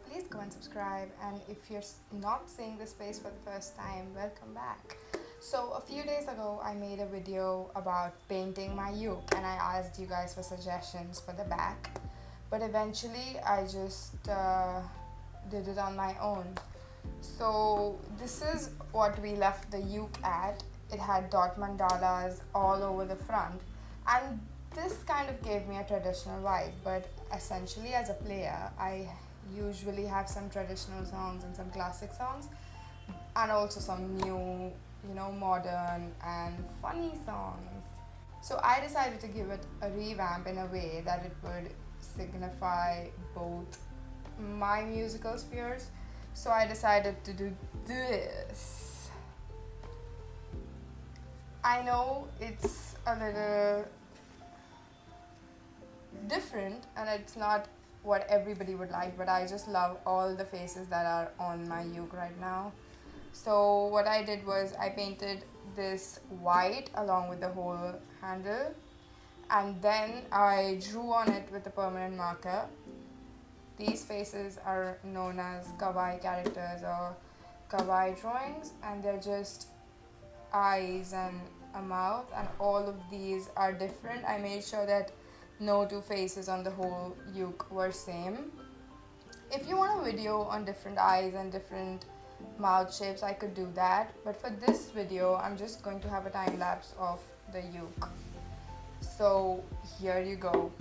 please go and subscribe. And if you're not seeing this face for the first time, welcome back. So a few days ago, I made a video about painting my uke, and I asked you guys for suggestions for the back. But eventually, I just did it on my own. So this is what we left the uke at. It had dot mandalas all over the front, and this kind of gave me a traditional vibe. But essentially, as a player, I usually have some traditional songs and some classic songs, and also some new, modern and funny songs. So I decided to give it a revamp in a way that it would signify both my musical spheres. So I decided to do this. I know it's a little different and it's not what everybody would like, but I just love all the faces that are on my uke right now. So what I did was I painted this white along with the whole handle, and then I drew on it with a permanent marker. These faces are known as kawaii characters or kawaii drawings, and they're just eyes and a mouth, and all of these are different. I made sure that no two faces on the whole uke were same. If you want a video on different eyes and different mouth shapes, I could do that, but for this video I'm just going to have a time lapse of the uke. So here you go.